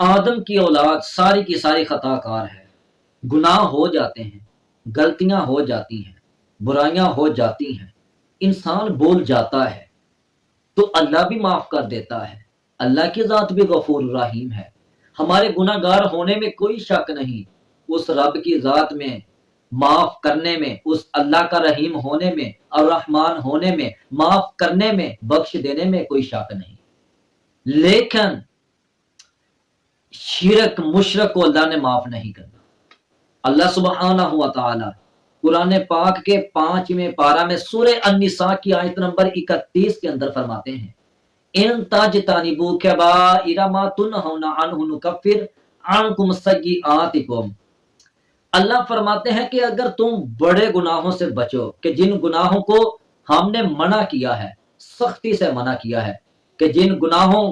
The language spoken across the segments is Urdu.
آدم کی اولاد ساری کی ساری خطا کار ہے، گناہ ہو جاتے ہیں، غلطیاں ہو جاتی ہیں، برائیاں ہو جاتی ہیں، انسان بول جاتا ہے تو اللہ بھی معاف کر دیتا ہے۔ اللہ کی ذات بھی غفور رحیم ہے۔ ہمارے گناہ گار ہونے میں کوئی شک نہیں، اس رب کی ذات میں معاف کرنے میں، اس اللہ کا رحیم ہونے میں اور رحمان ہونے میں، معاف کرنے میں، بخش دینے میں کوئی شک نہیں۔ لیکن شرک مشرک کو اللہ نے معاف نہیں کرنا۔ اللہ سبحانہ و تعالی قرآن پاک کے 5ویں پارہ میں سورہ النساء کی آیت نمبر 31 کے اندر فرماتے ہیں، ان تجتنبوا کبائر ما تنہون عنہ نکفر عنکم سیئاتکم۔ اللہ فرماتے ہیں کہ اگر تم بڑے گناہوں سے بچو، کہ جن گناہوں کو ہم نے منع کیا ہے، سختی سے منع کیا ہے، کہ جن گناہوں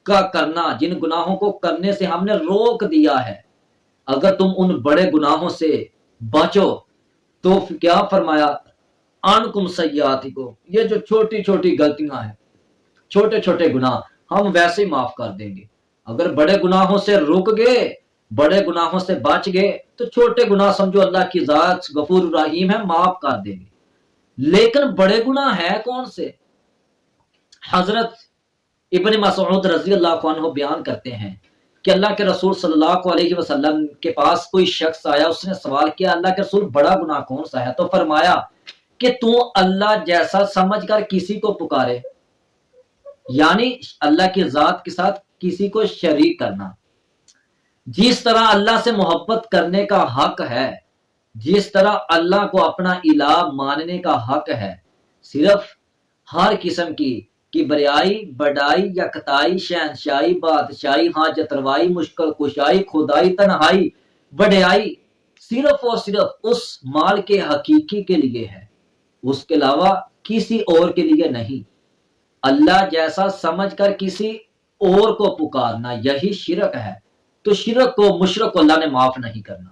کا کرنا، جن گناہوں کو کرنے سے ہم نے روک دیا ہے، اگر تم ان بڑے گناہوں سے بچو تو کیا فرمایا، عنکم سیئاتکم، یہ جو چھوٹی چھوٹی غلطیاں ہیں، چھوٹے چھوٹے گناہ ہم ویسے معاف کر دیں گے۔ اگر بڑے گناہوں سے رک گئے، بڑے گناہوں سے بچ گئے تو چھوٹے گناہ سمجھو اللہ کی ذات غفور رحیم ہے، معاف کر دیں گے۔ لیکن بڑے گناہ ہے کون سے؟ حضرت ابن مسعود رضی اللہ عنہ بیان کرتے ہیں کہ اللہ کے رسول صلی اللہ علیہ وسلم کے پاس کوئی شخص آیا، اس نے سوال کیا، اللہ کے رسول بڑا گناہ کون سا ہے؟ تو فرمایا کہ تو اللہ جیسا سمجھ کر کسی کو پکارے، یعنی اللہ کی ذات کے ساتھ کسی کو شریک کرنا۔ جس طرح اللہ سے محبت کرنے کا حق ہے، جس طرح اللہ کو اپنا الہ ماننے کا حق ہے، صرف ہر قسم کی کبریائی، بڑائی، یکتائی، شہنشاہی، بادشاہی، حاجت روائی، مشکل کشائی، خدائی، تنہائی، بڑائی صرف اور صرف اس مال کے حقیقی کے لیے ہے، اس کے علاوہ کسی اور کے لیے نہیں۔ اللہ جیسا سمجھ کر کسی اور کو پکارنا یہی شرک ہے۔ تو شرک کو، مشرک کو اللہ نے معاف نہیں کرنا۔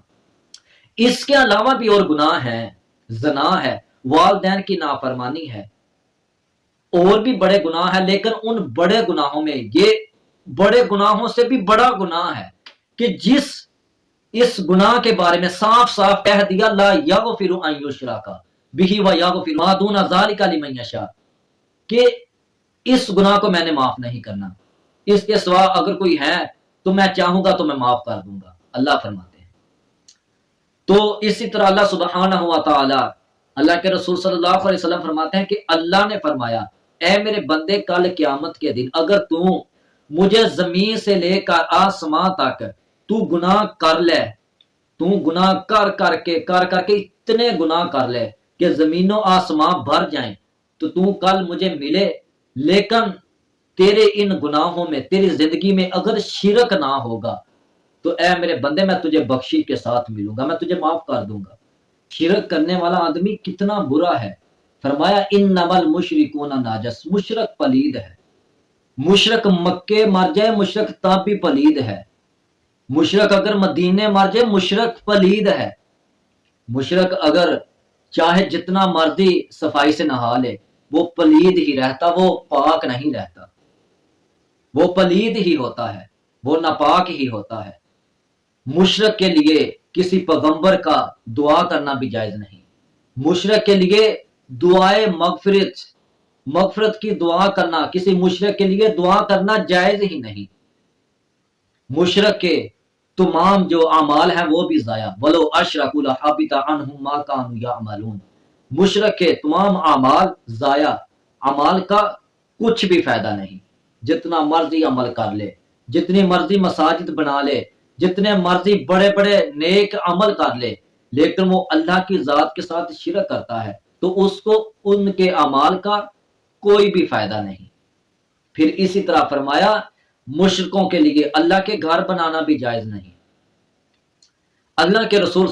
اس کے علاوہ بھی اور گناہ ہیں، زنا ہے، والدین کی نافرمانی ہے، اور بھی بڑے گناہ ہیں، لیکن ان بڑے گناہوں میں یہ بڑے گناہوں سے بھی بڑا گناہ ہے کہ جس اس گناہ کے بارے میں صاف صاف کہہ دیا، لا یغفر ان یشرک بہ ویغفر ما دون ذلک لمن یشاء، کہ اس گناہ کو میں نے معاف نہیں کرنا، اس کے سوا اگر کوئی ہے تو میں چاہوں گا تو میں معاف کر دوں گا، اللہ فرماتے ہیں۔ تو اسی طرح اللہ سبحانہ و تعالی، اللہ کے رسول صلی اللہ علیہ وسلم فرماتے ہیں کہ اللہ نے فرمایا، اے میرے بندے، کل قیامت کے دن اگر تو مجھے زمین سے لے کر آسمان تک تو گناہ کر لے، تو گناہ کر کر کے اتنے گناہ کر لے کہ زمین و آسمان بھر جائیں، تو کل مجھے ملے، لیکن تیرے ان گناہوں میں، تیری زندگی میں اگر شرک نہ ہوگا تو اے میرے بندے میں تجھے بخشش کے ساتھ ملوں گا، میں تجھے معاف کر دوں گا۔ شرک کرنے والا آدمی کتنا برا ہے۔ فرمایا انما المشرکون نجس، مشرک پلید ہے۔ مشرک مکے مر جائے، مشرک تب بھی پلید ہے۔ مشرک اگر مدینے مر جائے، مشرک پلید ہے۔ مشرک اگر چاہے جتنا مرضی صفائی سے نہا لے، وہ پلید ہی رہتا، وہ پاک نہیں رہتا، وہ پلید ہی ہوتا ہے، وہ ناپاک ہی ہوتا ہے۔ مشرک کے لیے کسی پیغمبر کا دعا کرنا بھی جائز نہیں۔ مشرک کے لیے دعائے مغفرت کی دعا کرنا، کسی مشرک کے لیے دعا کرنا جائز ہی نہیں۔ مشرک کے تمام جو اعمال ہیں وہ بھی ضائع، ولو اشرکوا لحبط عنہم ما كانوا یعملون۔ مشرک کے تمام اعمال ضائع، اعمال کا کچھ بھی فائدہ نہیں، جتنا مرضی عمل کر لے، جتنی مرضی مساجد بنا لے، جتنے مرضی بڑے بڑے نیک عمل کر لے، لیکن وہ اللہ کی ذات کے ساتھ شرک کرتا ہے تو اس کو ان کے اعمال کا کوئی بھی فائدہ نہیں۔ پھر اسی طرح فرمایا مشرکوں کے لیے اللہ کے گھر بنانا بھی جائز نہیں۔ اللہ کے رسول